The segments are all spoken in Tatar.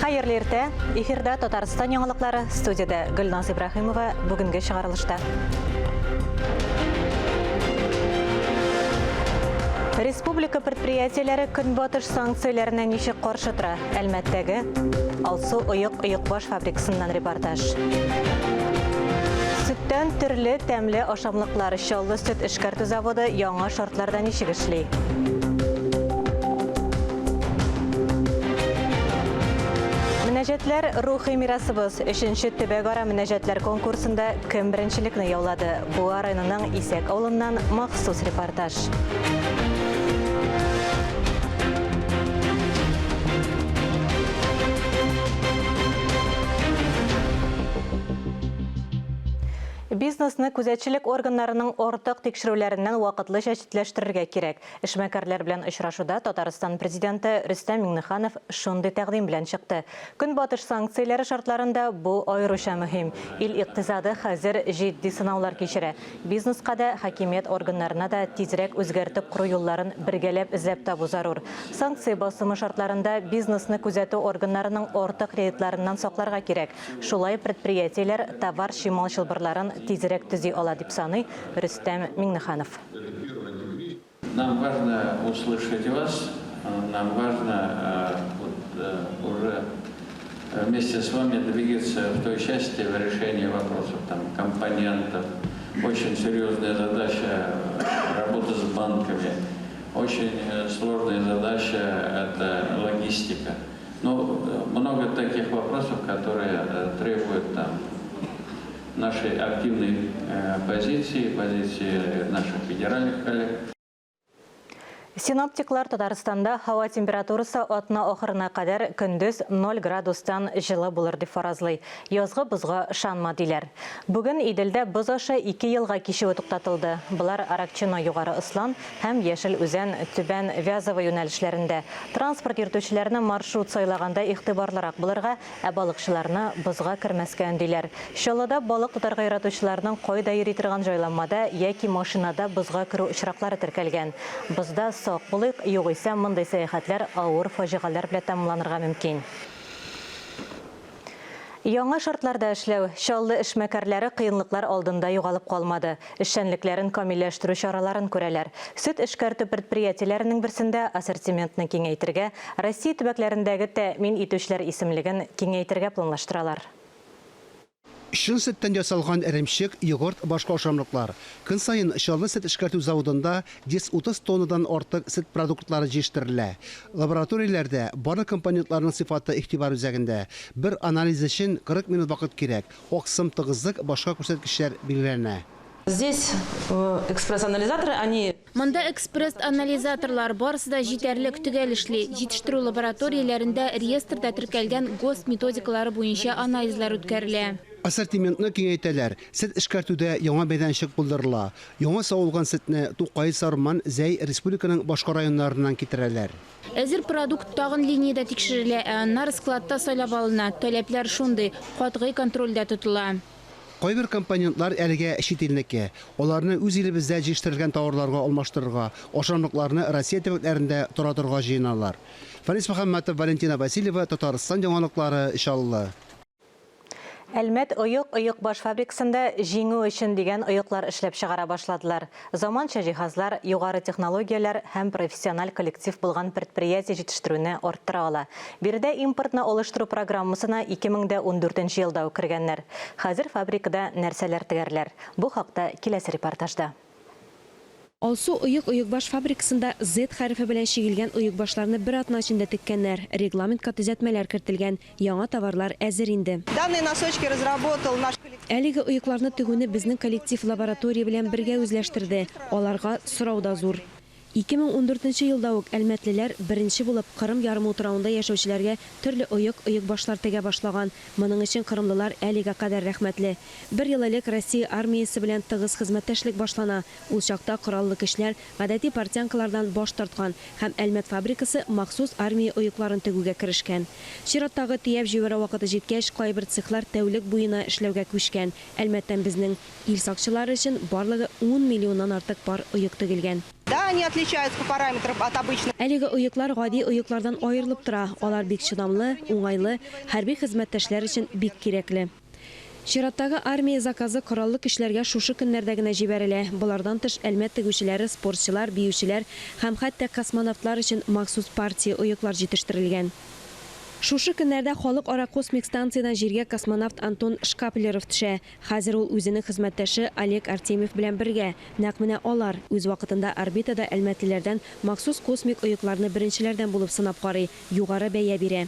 Hayırlı erте, эфирда Татарстан яңалыклары, студияда Гүлназ Ибрахимова, бүгінгі шығарылышта. Республика предприятиеләре көнбатыш санкцияләренә ничек каршы тора? Әлмәттәге Алсу ойык баш фабрикасыннан репортаж. Süттән төрле тәмле ашамлыклар Чаллы сөт эшкәртү заводы яңа шартларда ничек эшли? Мөнәҗәтләр рухи мирасыбыз 3-нче төбәк-ара мөнәҗәтләр конкурсында кем беренчелекне яулады? Буа районының Исәк авылыннан махсус репортаж. Бизнесны күзәтчелек органнарының ортак тикшерүләреннән вакытлыча читләштерергә кирәк. Эшмәкәрләр белән очрашуда Татарстан президенты Рөстәм Миңнеханов шундый тәкъдим белән чыкты. Көнбатыш санкцияләре шартларында бу аеруча мөһим. Ил икътисады хәзер җитди сынаулар кичерә. Бизнеска да, хакимият органнарына да тизрәк үзгәртеп кору юлларын бергәләп эзләп табу зарур. Санкция басымы шартларында бизнесны күзәтү органнарының ортак кредитларыннан сакларга кирәк. Шулай предприятиеләр товар чимал чылбырларын тизрәк төзи ала дип саный Рөстәм Миңнеханов. Нам важно услышать вас, нам важно уже вместе с вами двигаться в той части в решении вопросов компонентов. Очень серьезная задача работы с банками, очень сложная задача – это логистика. Но много таких вопросов, которые требуют нашей активной позиции наших федеральных коллег. Синоптиклар Татарстанда һава температурасы атна ахырына кадәр көндез 0 градустан жылы булыр дип фаразлый. Язгы бозга ышанма диләр. Бүген Иделдә боз ашы 2 елга кичүе туктатылды. Булар Аракчина югары Ыслан һәм Яшел Үзән Түбән Вязова юнәлешләрендә. Транспорт йөртүчеләрне маршрут сайлаганда игътибарлырак булырга, ә балыкчыларны бозга кермәскә өндиләр. Чаллыда балык тотарга яратучыларның кайда йөри торган җайланмада яки машинада бозга керү очраклары теркәлгән. Бозда сак булык, югыйсә мондай сәяхәтләр авыр фаҗигалар белән тәмамланырга мөмкин. Яңа шартларда эшләү Чаллы эшмәкәрләре кыенлыклар алдында югалып калмады. Эшчәнлекләрен камилләштерү чараларын күрәләр. Сөт эшкәртү предприятиеләренең берсендә ассортиментны киңәйтергә, Россия төбәкләрендәге тәэмин итүчеләр исемлеген киңәйтергә планлаштыралар. Шын сөттән ясалган эремчек, йогурт, башка ашамлыклар. Көн сайын Чаллы сөт эшкәртү заводында 130 тоннадан артык сөт продуктлары җитештерелә. Лабораторияләрдә барлык компонентларның сыйфаты игътибар үзәгендә. Бер анализ өчен 40 минут вакыт кирәк. Аксым, тыгызлык, башка күрсәткечләр билгеләнә. Здесь экспресс-анализаторы, они... Монда экспресс-анализаторлар барысы да җитәрлек төгәл эшли. Җитештерү лабораторияләрендә реестрда теркәлгән ГОСТ методикалары буенча анализлар үткәрелә. Ассортиментны киңәйтәләр. Сөт эшкәртүдә яңа мәйданчык булдырыла. Яңа савылган сөтне Тукай, Сарман, Зәй республиканың башка районнарыннан китерәләр. Әзер продукт тагын линияда тикшерелә, аннары складта сайлап алына. Таләпләр шундый, катгый контрольдә тотыла. Кайбер компонентлар әлегә чит илнеке. Аларны үз илебездә җитештерелгән товарларга алмаштырырга, ашамлыкларны Россия төбәкләрендә тора торга җыеналар. Фарис Мөхәммәтов, Валентина Васильева, Татарстан яңалыклары, Чаллы. Әлмәт ойык баш фабрикасында җиңү өчен дигән ойыклар эшләп чыгара башладылар. Заманча җиһазлар, югары технологияләр һәм профессиональ коллектив булган предприятие җитештерүне арттыра ала. Биредә импортны алыштыру программасына 2014 елда кергәннәр. Хәзер фабрикада нәрсәләр тегәрләр? Бу хакта киләсе репортажда. Алсу ойык-баш фабрикасында Z хәрефе белән чигелгән ойык-башларны бер атна эчендә теккәннәр. Регламентка төзәтмәләр кертелгән. Яңа товарлар әзер инде. Данные носочки разработал наш коллектив. Әлеге ойыкларны тегүне безнең коллектив лаборатория белән бергә үзләштерде. Аларга сорау да зур. 2014 елда ук әлмәтлеләр беренче булып Кырым ярымутравында яшәүчеләргә төрле ойык башлар тегә башлаган. Моның өчен кырымлылар әлегә кадәр рәхмәтле. Бер ел элек Россия армиясе белән тыгыз хезмәттәшлек башлана. Ул чакта кораллы көчләр гадәти партизанкалардан баш тарткан һәм Әлмәт фабрикасы махсус армия ойыкларын тегүгә керешкән. Чираттагы төяп җибәрә вакыты җиткәч, кайбер цехлар тәүлек буена эшләүгә күчкән. Әлмәттән безнең ил сакчылары өчен барлыгы 10 миллионнан артык пар ойык тегелгән. Да, они отличаются отличаются по параметрам от обычных. Әлеге оеклар гади оеклардан аерылып тора. Алар бик чыдамлы, уңайлы, хәрби хезмәттәшләр өчен бик кирәкле. Чираттагы армия заказы кораллы кешеләргә шушы көннәрдә генә җибәрелә. Булардан тыш әлмәт тегүчеләре, спортчылар, биючеләр һәм хәтта космонавтлар өчен махсус партия оеклар җитештерелгән. Шушы көннәрдә халыкара космик станциядан җиргә космонавт Антон Шкаплеров төшә. Хәзер ул үзенең хезмәттәше Олег Артемьев белән бергә. Нәкъ менә алар үз вакытында орбитада әлмәтлеләрдән махсус космик оекларны беренчеләрдән булып сынап карый, югары бәя бирә.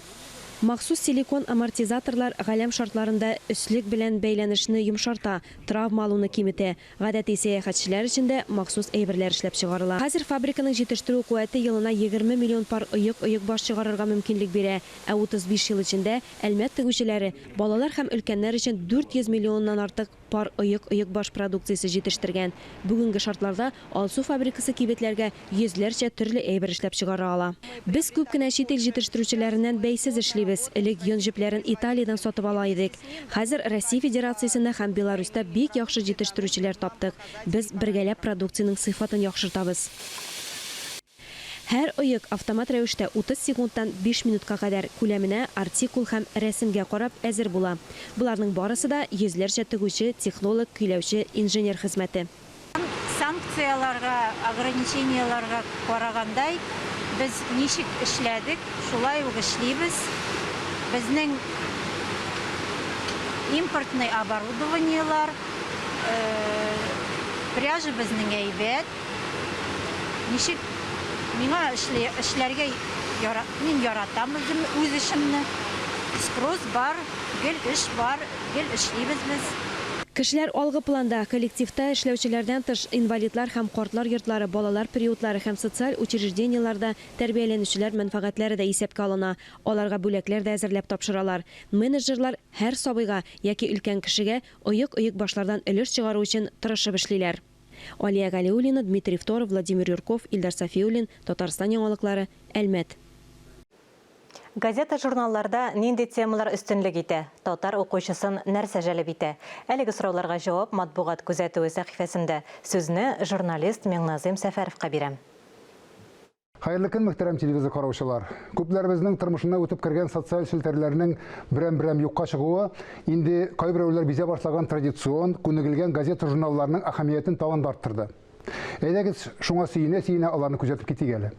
Махсус силикон амортизаторлар галәм шартларында өслек белән бәйләнешне йомшарта, травма алуны киметә. Гадәти сәяхәтчеләр өчен дә махсус әйберләр эшләп чыгарыла. Хәзер фабриканың җитештерү куәте елына 20 миллион пар оек баш чыгарырга мөмкинлек бирә. Ә 35 ел эчендә әлмәт тегүчеләре, балалар һәм өлкәннәр өчен 400 миллионнан артык пар оек баш продукциясе җитештергән. Бүгенге шартларда алсу фабрикасы кибетләргә йөзләрчә төрле әйбер эшләп чыгара ала. Без күп кенә чит ил җитештерүчеләреннән бәйсез эшлибез. Элек йон җепләрен Италиядән сатып ала идек. Хәзер Россия Федерациясендә һәм Беларусьта бик яхшы җитештерүчеләр таптык. Без бергәләп продукцияның сыйфатын яхшыртабыз. Һәр оек автомат рәвештә 30 секундтан 5 минутка кадәр күләменә, артикул һәм рәсемгә карап әзер була. Буларның барысы да йөзләрчә тегүче, технолог, көйләүче, инженер хезмәте. Санкцияларга, ограниченияларга карагандай без ничек эшләдек, шулай ук эшлибез. Безнең импортный оборудованиелар, пряжа безнең әйбәт. Ничек миңа эшләргә мин яратам үз эшемне. Спрос бар, гел эш бар, гел эшлибез без. Кешеләр алгы планда коллективта эшләүчеләрдән тыш инвалидлар һәм картлар йортлары, балалар приютлары һәм социаль учреждениеларда тәрбияләнүчеләр мәнфәгатьләре дә исәпкә алына. Аларга бүләкләр дә әзерләп тапшыралар. Менеджерлар һәр сабыйга яки өлкән кешегә оек башлардан өлеш чыгару өчен тырышып эшлиләр. Алия Галиуллина, Дмитрий Второв, Владимир Юрков, Илдар Сафиуллин, Татарстан яңалыклары, Әлмәт. Газета журналларда нинди темалар өстенлек итә? Татар укучысын нәрсә җәлеп итә? Әлеге сорауларга җавап матбугат күзәтүе сәхифәсендә. Сүзне журналист Миңназым Сәфәровка бирәм. Хайырлы көн, мөхтәрәм телевизор караучылар. Күпләребезнең тормышына үтеп кергән социаль челтәрләрнең берәм юкка чыгуы инде кайберәүләр бизә башлаган традицион күнегелгән газета журналларының әһәмиятен тагын арттырды. Әйдәгез шуңа сөенә аларны күзәтеп китик әле.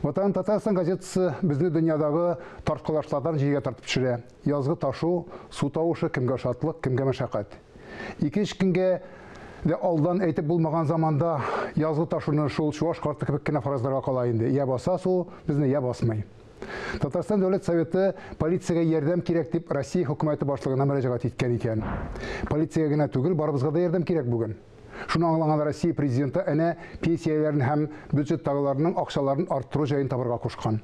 Ватан Татарстан газетасы безне дөньядагы тарткылашлардан җиргә тартып төшерә. Язгы ташу, су тавышы, кемгә шатлык, кемгә мәшәкать. 2-3 көнгә дә алдан әйтеп булмаган заманда язгы ташуны шул чуаш карты кебек кенә фразларга кала инде. Я баса су, безне я басмый. Татарстан дәүләт советы полициягә ярдәм кирәк дип Россия хөкүмәте башлыгына мөрәҗәгать иткән икән. Полициягә генә түгел, барыбызга да ярдәм кирәк бүген. Шуны аңлаган Россия президенты әнә пенсияләрен һәм бюджеттагыларның акчаларын арттыру җаен табырга кушкан.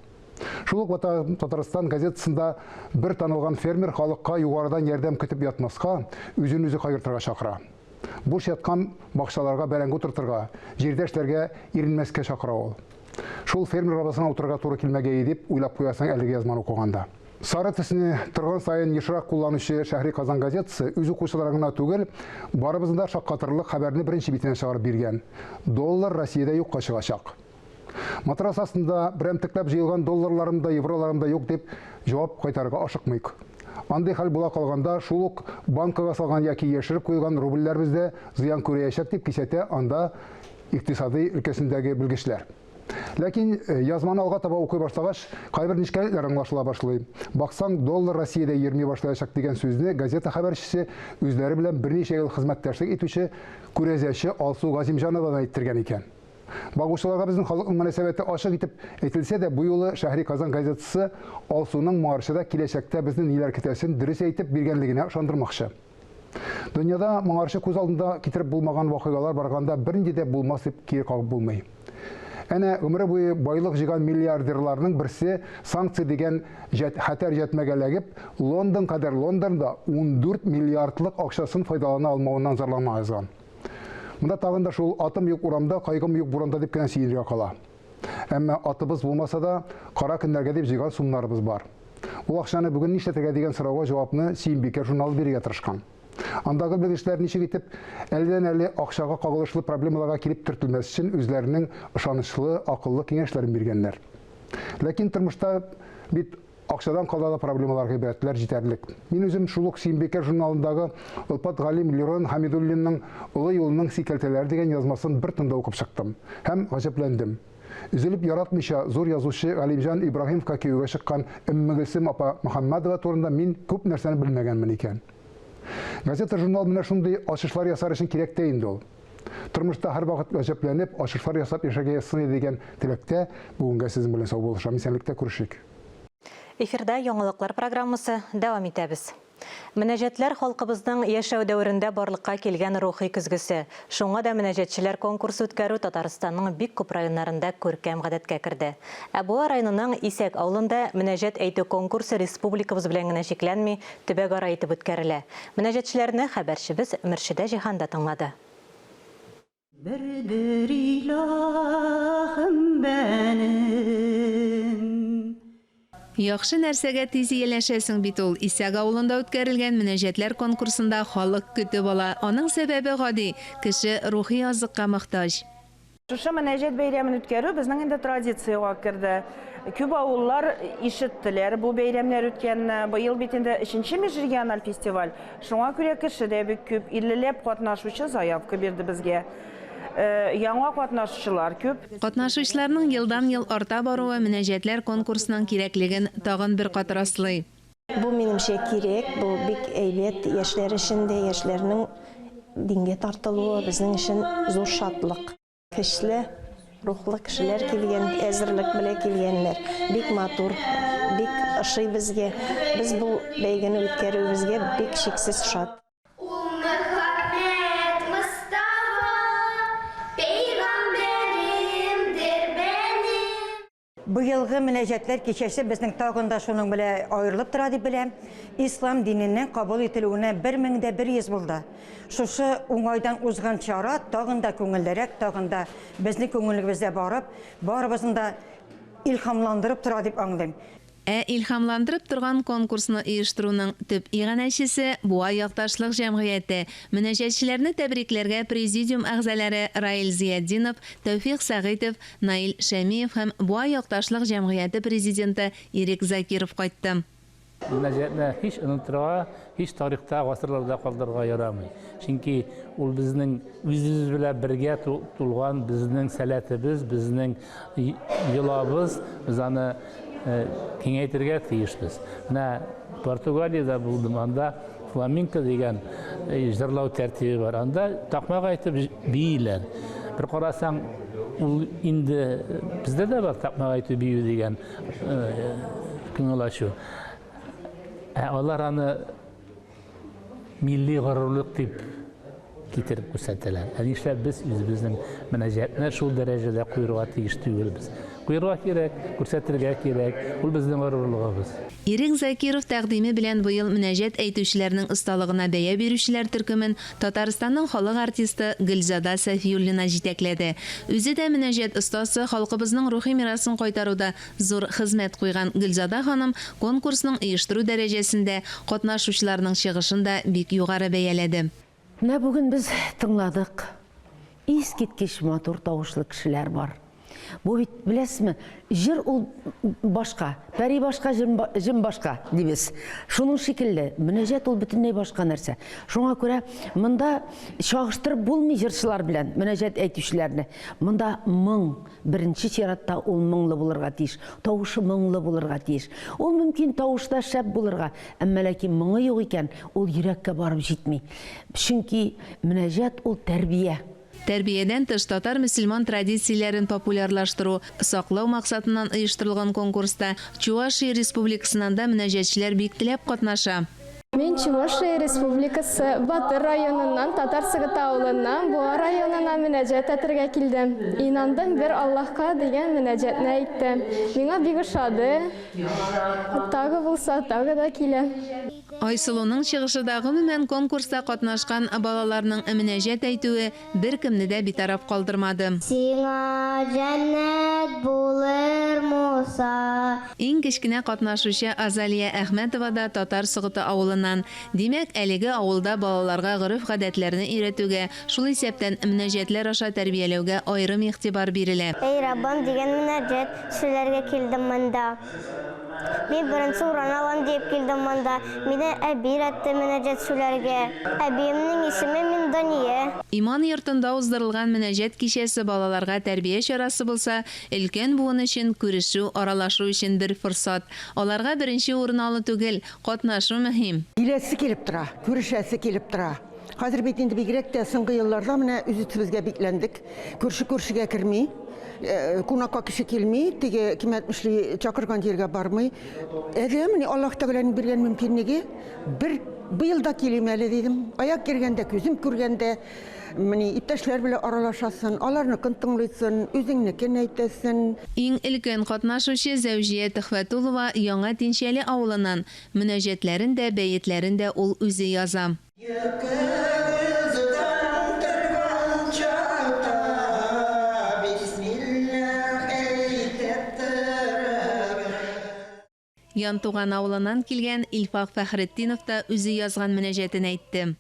Шул ук Татарстан газетасында бер танылган фермер халыкка югарыдан ярдәм көтеп ятмаска, үзен-үзе кайгыртырга чакыра. Буш яткан бакчаларга бәрәңге утыртырга, җирдәшләргә иренмәскә чакыра ул. Шул фермер арбасына утырырга туры килмәгәй дип уйлап куясың әлеге язманы укыганда. Сары төсне торган сайын ешрак кулланучы Шәһри Казан газетасы үз укучыларына түгел, барыбызны да шаккатырлык хәбәрне беренче битенә чыгарып биргән. Доллар Россиядә юкка чыгачак. Матрас астында берәмтекләп җыелган долларларым да, евроларым да юк дип җавап кайтарырга ашыкмыйк. Андый хәл була калганда шул ук банкага салган яки яшереп куелган рубльләр бездә зыян күрәячәк дип кисәтә анда икътисади өлкәсендәге белгечләр. Ләкин язманы алга таба укый башлагач, кайбер нечкәлекләр аңлашыла башлый. Баксаң, доллар Россиядә 20 башлаячак дигән сүзне газета хәбәрчесе үзләре белән берничә ел хезмәттәшлек итүче күрәзәче Алсу Газимҗанова да әйттергән икән. Багучыларга безнең халык мөнәсәбәте ачык итеп әйтелсә дә, бу юлы Шәһри Казан газетасы Алсуның моңарчыда киләчәктә безне ниләр көтәсен дөрес әйтеп биргәнлегенә ышандырмакчы. Дөньяда моңарчы күз алдында китереп булмаган вакыйгалар барганда бернинди дә булмас дип кире кагып булмый. Әнә өмре буе байлык җыйган миллиардерларның берсе санкция дигән хәтәр җәтмәгәләгеп, Лондон кадәр Лондонда 14 миллиардлык акчасын файдалана алмауыннан зарланма язган. Монда тагын да шул атым юк урамда, кайгым юк буранда дип кенә сөйләргә кала. Әмма атыбыз булмаса да, кара көннәргә дип җыйган сумнарыбыз бар. Ул акчаны бүген нишләтергә дигән сорауга җавапны Сөембикә журналы бирергә тырышкан. Андагы белгечләр ничек итеп әлдән-әле акчага кагылышлы проблемаларга килеп төртелмәс өчен үзләренең ышанычлы, акыллы киңәшләрен биргәннәр. Ләкин тормышта бит акчадан калган проблемаларга гыйбрәтләр җитәрлек. Мин үзем шул ук Синбекер журналындагы Ылпат Галим Лерон Хамидуллинның «Улы юлның сикәлтәләре» дигән язмасын бер тында укып чыктым һәм гаҗәпләндем. Üzülüp yaratмыйча зур язучы Галимҗан Ибраһимовка күйеүгә чыккан Өммегөлсем апа Мөхәммәдова турында мин күп нәрсәне белмәгәнмен икән. Газета журнал менә шундый ачышлар ясар өчен кирәк тә инде ул. Тормышта һәр вакыт гаҗәпләнеп, ачышлар ясап яшәргә ясый дигән теләктә бүгенгә сезнең белән сау булышам. Исәнлектә күрешик. Эфирда яңалыклар программасы дәвам итәбез. Мөнәҗәтләр халкыбызның яшәү дәверендә барлыкка килгән рухи көзгесе. Шуңа да мөнәҗәтчеләр конкурсы үткәрү Татарстанның бик күп районнарында күркәм гадәткә керде. Буа районының Исәк авылында мөнәҗәт әйтү конкурсы республикабыз белән генә шикләнми, төбәк-ара итеп үткәрелә. Мөнәҗәтчеләрне хәбәрчебез Мөршидә Җиһанда тыңлады. Бердер илаһым бәнем. Яхшы нәрсәгә тиз ияләшәсең бит ул. Исәк авылында үткәрелгән мөнәҗәтләр конкурсында халык көтеп ала. Аның сәбәбе гади, кеше рухи азыкка мохтаҗ. Шушы мөнәҗәт бәйрәмен үткәрү безнең инде традициягә керде. Күп авыллар ишеттеләр бу бәйрәмнәр үткәнне. Быел бит инде 3нче межрегиональ фестиваль. Шуңа күрә кеше дә бик күп, 50ләп катнашучы заявка бирде безгә. Яңа катнашучылар күп. Катнашучыларның елдан-ел арта баруы мөнәҗәтләр конкурсының кирәклеген тагын бер кат раслый. Бу минемчә кирәк, бу бик әйбәт яшьләр өчен дә, яшьләрнең дингә тартылуы безнең өчен зур шатлык. Көчле, рухлы кешеләр килгән, әзерлек белән килгәннәр. Бик матур, бик ошый безгә. Без бу бәйгене үткәрүебезгә бик шиксез шат. Быелгы мөнәҗәтләр кичәсе безнең тагында шуның белән аерылып тора дип беләм. Ислам диненең кабул ителүенә 1100 булды. Шушы уңайдан узган чара тагында күңеллерәк, тагында безнең күңелебездә барып, барыбызны да илһамландырып тора дип аңлыйм. Илһамландырып торган конкурсны оештыруның төп иганәчесе Буа якташлык җәмгыяте. Мөнәҗәтчеләрне тәбрикләргә президиум әгъзалары Раил Зиятдинов, Тәүфик Сәгыйтов, Наил Шәмиев һәм Буа якташлык җәмгыяте президенты Ирек Закиров кайтты. Мөнәҗәтне һич онытырга, һич тарихта, гасырларда калдырырга ярамый. Чөнки ул безнең үзебез белән бергә тулган безнең сәләтебез, безнең йолабыз, без аны киңәйтергә тиешбез. Менә Португалиядә булдым, анда фламинго дигән җырлау тәртибе бар. Анда такмак әйтеп бийләр. Бер карасаң, ул инде бездә дә бар такмак әйтеп бию дигән күңел ачу. Алар аны милли горурлык дип китереп күрсәтәләр. Нишләп без үзебезнең мөнәҗәтне шул дәрәҗәдә куярга тиеш түгелбез. Куярга кирәк, күрсәтергә кирәк. Ул безнең горурлыгыбыз. Ирек Закиров тәкъдиме белән быел мөнәҗәт әйтүчеләрнең осталыгына бәя бирүчеләр төркемен Татарстанның халык артисты Гөлзада Сафиуллина җитәкләде. Үзе дә мөнәҗәт остасы, халкыбызның рухи мирасын кайтаруда зур хезмәт куйган Гөлзада ханым конкурсның оештыру дәрәҗәсендә катнашучыларның чыгышын да бик югары бәяләде. Менә бүген без тыңладык. Искиткеч матур тавышлы кешеләр бар. Бу бит беләсезме, җыр ул башка, пәри башка, җын башка дибез. Шуның шикелле, мөнәҗәт ул бөтенләй башка нәрсә. Шуңа күрә монда чагыштырып булмый җырчылар белән мөнәҗәт әйтүчеләрне. Монда беренче чиратта ул моңлы булырга тиеш, тавышы моңлы булырга тиеш. Ул мөмкин тавышта шәп булырга, әмма ләкин моңы юк икән, ул йөрәккә барып җитми. Чөнки мөнәҗәт ул тәрбия. Тәрбиядән тыш татар мөселман традицияләрен популярлаштыру, саклау максатыннан оештырылган конкурста Чувашия Республикасыннан да мөнәҗәтчеләр бик теләп катнаша. Мен Чувашия Республикасы Батыр районыннан, Татар Сыгыт авылыннан Буа районына мөнәҗәт итәргә килдем. Инандым, бер Аллаһка дигән мөнәҗәтне әйттем. Миңа бик ошады. Тагы булса, тагы да килә. Айсылуның чыгышыда гомумән конкурста катнашкан балаларның мөнәҗәт әйтүе беркемне дә битараф калдырмады. Сиңа җәннәт булыр Муса. Иң кечкенә катнашучы Азалия Әхмәтова да Татар Сыгыты авылыннан. Димәк, әлеге авылда балаларга гореф-гадәтләрне өйрәтүгә, шул исәптән мөнәҗәтләр аша тәрбияләүгә аерым игътибар бирелә. Эй Раббым дигән мөнәҗәт сүләргә килдем монда. Мин беренче урын алам дип килдем монда. Мине әби өйрәтте мөнәҗәт сүләргә. Әбиемнең исеме Миндания. Иман йортында уздырылган мөнәҗәт кичәсе балаларга тәрбия чарасы булса, өлкән буын өчен күрешү, аралашу өчен бер форсат. Аларга беренче урын алу түгел, катнашу мөһим. Киләсе килеп тора, күрешәсе килеп тора. Хәзер бит инде бигрәк тә соңгы елларда менә үзебезгә бикләндек. Күрше-күршегә керми. Кунакка кеше килми, теге ким әйтмешли чакырган җиргә бармый. Менә Аллаһ Тәгаләнең биргән мөмкинлеге быел да килим әле дидем. Аяк кергәндә, күзем күргәндә, менә иптәшләр белән аралашасың, аларны тыңлыйсың, үзеңнекен әйтәсең. Иң өлкән катнашучы Зәүҗия Төхфәтулова Яңа Тинчәле авылыннан. Мөнәҗәтләрен дә, бәетләрен дә ул үзе яза. Янтуган авылынан килгән Илфак Фәхретдинов та үзе язган мөнәҗәтен әйтте.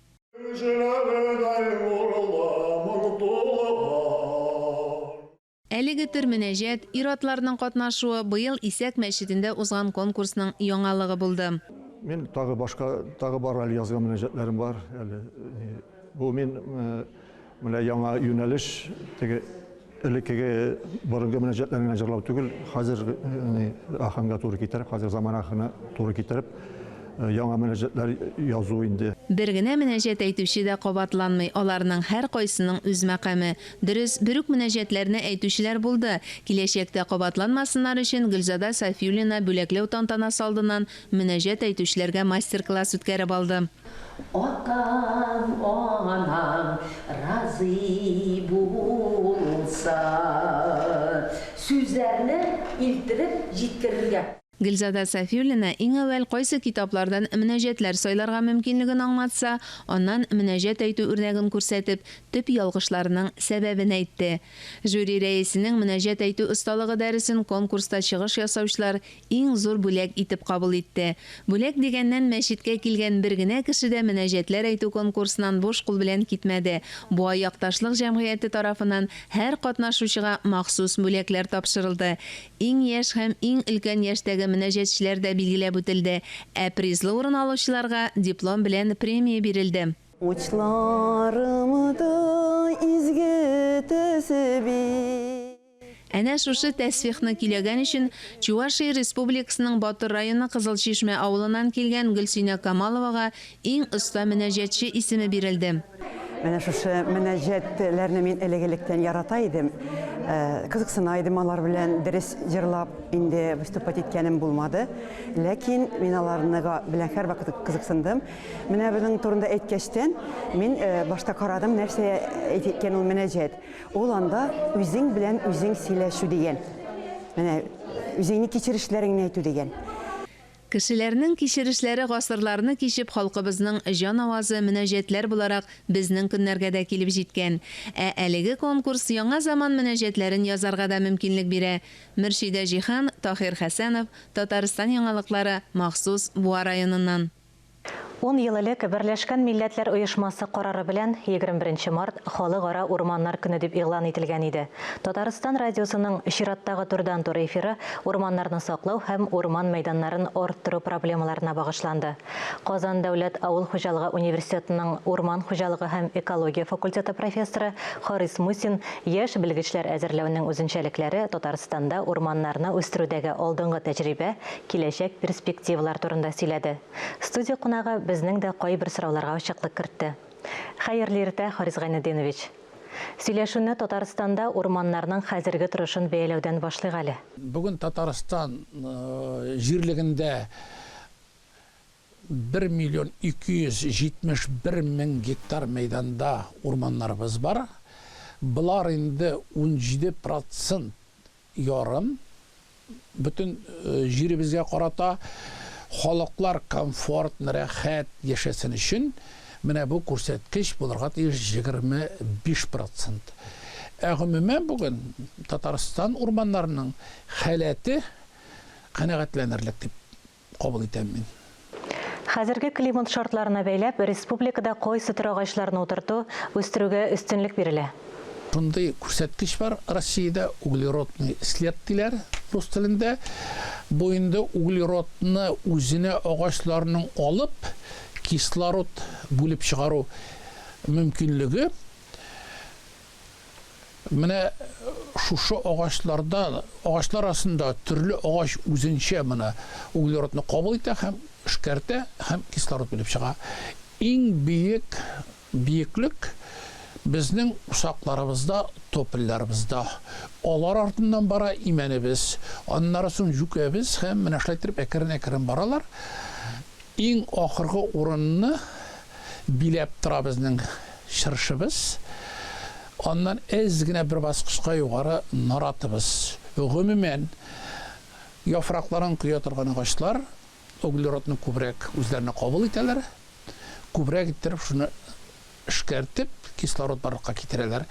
Әлеге төр мөнәҗәт ир-атларның катнашуы быел Исәк мәчетендә узган конкурсның яңалыгы булды. Мен тагы бар әле язган мөнәҗәтләрем бар. Бу мен менә яңа юнәлеш теге элеккеге борынгы мөнәҗәтләрне җырлау түгел, хәзер аханга туры китереп, хәзер заман ахына туры китереп яңа мөнәҗәтләр язу инде. Бер генә мөнәҗәт әйтүче дә кабатланмый, аларның һәр кайсының үз мәкаме. Дөрес, берүк мөнәҗәтләрне әйтүчеләр булды. Киләчәктә кабатланмасыннар өчен Гөлзада Сафиуллина бүләкләү тантанасы алдыннан мөнәҗәт әйтүчеләргә мастер-класс үткәреп алды. Атам, анам, разый булса, сүзләрне илттереп җиткерергә. Гөлзада Сафиуллина иң әүвәл кайсы китаплардан мөнәҗәтләр сайларга мөмкинлеген аңлатса, аннан мөнәҗәт әйтү үрнәген күрсәтеп, төп ялгышларының сәбәбен әйтте. Жюри рәисенең мөнәҗәт әйтү осталыгы дәресен конкурста чыгыш ясаучылар иң зур бүләк итеп кабул итте. Бүләк дигәннән мәчеткә килгән бер генә кеше дә мөнәҗәтләр әйтү конкурсынан буш кул белән китмәде. Бу якташлык җәмгыяте тарафыннан һәр катнашучыга махсус бүләкләр тапшырылды. Иң яшь һәм иң өлкән яшьтәге мөнәҗәтчеләр дә билгеләп үтелде. Ә призлы урын алучыларга диплом белән премия бирелде. Учларымды изге тәсби. Әнә шушы тәсбихны киләгән өчен Чувашия Республикасының Батыр районы Кызылчишмә авылыннан килгән Гөлсинә Камаловага иң оста мөнәҗәтче исеме бирелде. Менә шушы мөнәҗәтләрне мин элек-электән ярата идем. Кызыксына идем алар белән дөрес җырлап инде выступать иткәнем булмады. Ләкин мин аларны белән һәрвакыт кызыксындым. Менә безнең турында әйткәчтән мин башта карадым нәрсә әйткән ул мөнәҗәт. Ул анда үзең белән үзең сөйләшү дигән. Менә үзеңне кичерешләреңне әйтү дигән. Кешеләрнең кичерешләре гасырларны кичеп халкыбызның җан авазы мөнәҗәтләр буларак безнең көннәргә дә килеп җиткән. Ә әлеге конкурс яңа заман мөнәҗәтләрен язарга да мөмкинлек бирә. Мөршидә Җихан, Таһир Хәсәнов, Татарстан яңалыклары, махсус Буа районыннан. 10 ел элек Берләшкән Милләтләр оешмасы карары белән 21 март Халыкара урманнар көне дип игълан ителгән иде. Татарстан радиосының чираттагы турдан-тур эфиры урманнарны саклау һәм урман мәйданнарын арттыру проблемаларына багышланды. Казан дәүләт авыл хуҗалыгы университетының урман хуҗалыгы һәм экология факультеты профессоры Харис Мусин яшь белгечләр әзерләүнең үзенчәлекләре Татарстанда урманнарны үстерүдәге алдынгы тәҗрибә, киләчәк перспективалар турында сөйләде. Студия кунагы безнең дә кайбер сорауларга ачыклык кертте. Хәерле иртә, Харис Гайнетдинович. Сөйләшүне Татарстанда урманнарның хәзерге торышын бәяләүдән башлыйк әле. Бүген Татарстан җирлегендә 1 миллион 271 мең гектар мәйданда урманнарыбыз бар. Булар инде 17% ярым бөтен җиребезгә карата халыклар комфортны, рәхәт яшәсен өчен менә бу күрсәткеч булырга тиеш 25%. Гомумән бүген Татарстан урманнарының хәләте канәгатьләнерлек дип кабул итәм мин. Хәзерге климат шартларына бәйләп республикада кайсы төр агачларны утырту, үстерүгә өстенлек бирелә. Шундай күрсәткеч бар Россиядә углеродный след диләр рус телендә. Бу инде углеродны үзенә агачларның алып кислород бүлеп чыгару мөмкинлеге. Менә шушы агачлар арасында төрле агач үзенчә менә углеродны кабул итә һәм эшкәртә һәм кислород бүлеп чыга. Иң биеклек безнең усакларыбызда, топылларыбызда. Алар артыннан бара имәнебез, аннары соң жүкәбез һәм менә шулай итеп әкрен-әкрен баралар. Иң ахыргы урынны биләп тора безнең шыршыбыз. Ondan ezgine bir baskışqa yuqarı naratыбыз. Гомумән яфракларын куя торган агачлар углеродны күбрәк үзләренә кабул итәләр. Күбрәк иттереп шуны эшкәртеп кислород барлыкка китерәләр.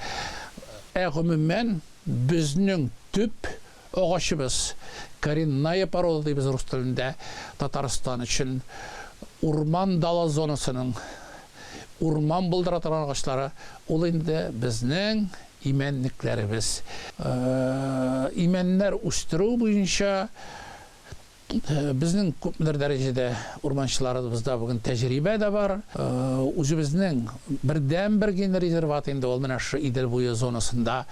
Гомумән безнең төп агачыбыз коренная порода дибез рус телендә Татарстан өчен урман дала зонасының урман булдыра торган агачлары ул инде безнең имәнлекләребез. Имәннәр үстерү буенча безнең күпмедер дәрәҗәдә урманчыларыбызда бүген тәҗрибә дә бар. Үзебезнең бердән-бер ген резерват инде ул менә шу Идел буе зонасында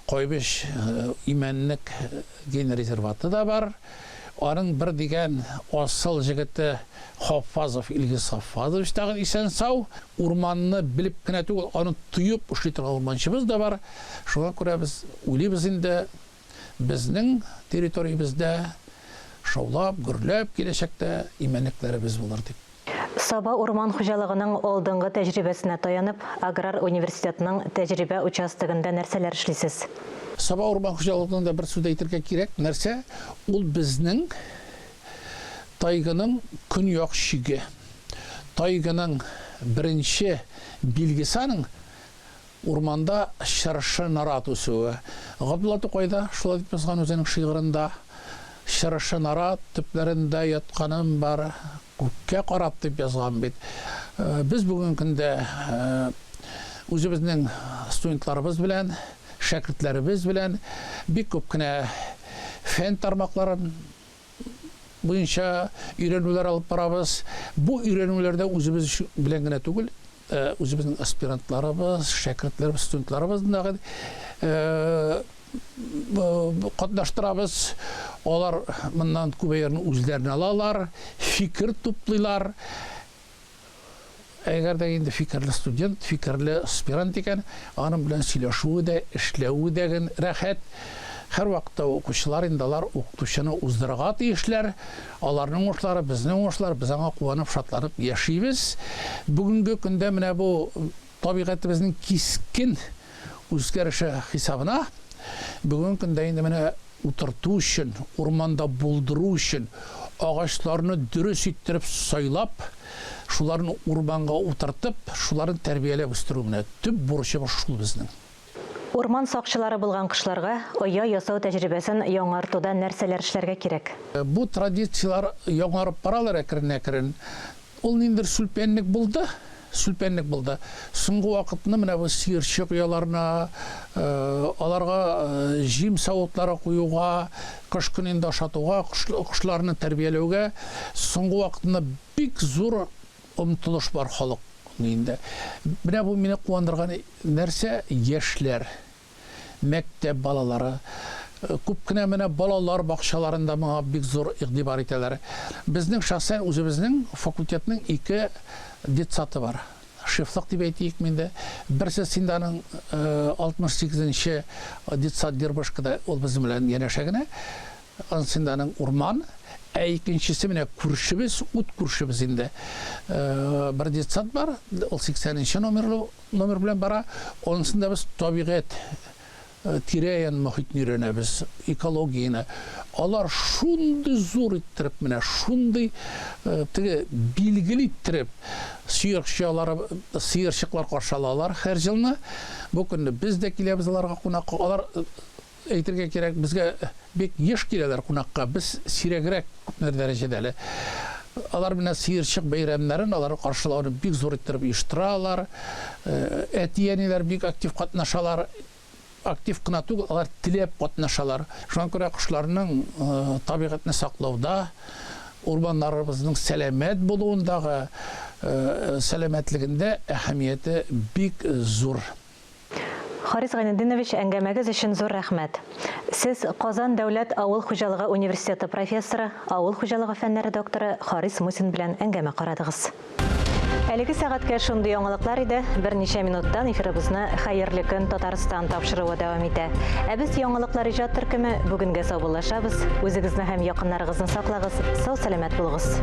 Кайбеш имәнлек ген резерваты да бар. Аның бер дигән асыл җегете Хафазов Илгиз Хафазович тагын исән сау, урманны билеп кенә түгел, аны туеп эшли торган урманчыбыз да бар. Шуңа күрә без уйлыйбыз инде безнең территориябездә шаулап, гөрләп киләчәктә имәнлекләребез булыр дип. Саба урман хуҗалыгының алдынгы тәҗрибәсенә таянып, Аграр университетының тәҗрибә участогында нәрсәләр эшлисез? Саба урман хуҗалыгында бер сүз әйтергә кирәк. Нәрсә? Ул безнең тайганың көньяк шиге. Тайганың беренче билгесаның урманда шыршы нарат үсүе. Габдулла Тукайда шулай дип язган үзенең шигырында шыршы нарат төпләрендә ятканым бар, күккә карап дип язган бит. Без бүген көндә үзебезнең студентларыбыз белән, шәкертләребез белән бик күп кенә фән тармакларын буенча өйрәнүләр алып барабыз. Бу өйрәнүләрдә үзебез белән генә түгел, үзебезнең аспирантларыбыз, шәкертләребез, студентларыбыз да катнаштырабыз. Алар моннан күбәерне үзләренә алалар, фикер туплыйлар. Әгәр дә инде фикерле студент, фикерле аспирант икән, аның белән сөйләшүе дә, эшләүе дә рәхәт. Һәр вакытта укучылар инде алар укытучыны уздырырга тиешләр. Аларның уңышлары, безнең уңышлар, без аңа куанып, шатланып яшибез. Бүгенге көндә менә бу табигатыбызның кискен үзгәреше хисабына бүгенге көндә инде менә утырту өчен, урманда булдыру өчен агачларны дөрес иттереп сайлап, шуларны урманга утыртып, шуларын тәрбияләп үстерү менә төп бурычыбыз шул безнең. Урман сакчылары булган кышларга оя ясау тәҗрибәсен яңартуда нәрсәләр эшләргә кирәк? Бу традициялар яңарып баралар әкрен-әкрен. Ул ниндер сүлпәнлек булды. Соңгы вакытны менә бу сыерчык ояларына, аларга җим савытлары куюга, кыш көнендә ашатуга, кошларны тәрбияләүгә соңгы вакытны бик зур омтылыш бар халык инде. Менә бу мине куандырган нәрсә яшьләр, мәктәп балалары, күп кенә менә балалар бакчаларында моңа бик зур игътибар итәләр. Безнең шәхсән үзебезнең факультетның 2 детсаты бар. Шефлык дип әйтик миндә. Берсе Синданың 68-нче детсат Дербышкада ул безнең белән янәшә генә. Синданың урман, икенчесе менә күршебез, ут күршебез инде. Бер детсат бар, ул 80-нче номер белән бара. Онысында без табигать тирәян мөхитне өйрәнәбез, экологияны. Алар шундый зур иттереп менә, шундый теге билгеле иттереп сыерчыклар каршы алалар һәр елны. Бу көнне без дә киләбез аларга кунакка. Алар әйтергә кирәк, безгә бик еш киләләр кунакка. Без сирәгрәк дәрәҗәдә әле. Алар менә сыерчык бәйрәмнәрен алар каршылауны бик зур иттереп оештыралар. Әтияниләр бик актив катнашалар. Актив кына түгел, алар теләп катнашалар. Шуңа күрә кошларның табигатьне саклауда, урманнарыбызның сәламәт булуындагы сәламәтлегендә әһәмияте бик зур. Харис Гайнетдинович, әңгәмәгез өчен зур рәхмәт. Сез Казан дәүләт авыл хуҗалыгы университеты профессоры, авыл хуҗалыгы фәннәре докторы Харис Мусин белән әңгәмә карадыгыз. Әлеге сәгатькә шундый яңалыклар иде. Берничә минуттан эфирыбызны Хәерле көн Татарстан тапшыруы дәвам итә. Ә без яңалыклар иҗат төркеме бүгенгә саубуллашабыз. Үзегезне һәм якыннарыгызны саклагыз, сау-сәламәт булыгыз.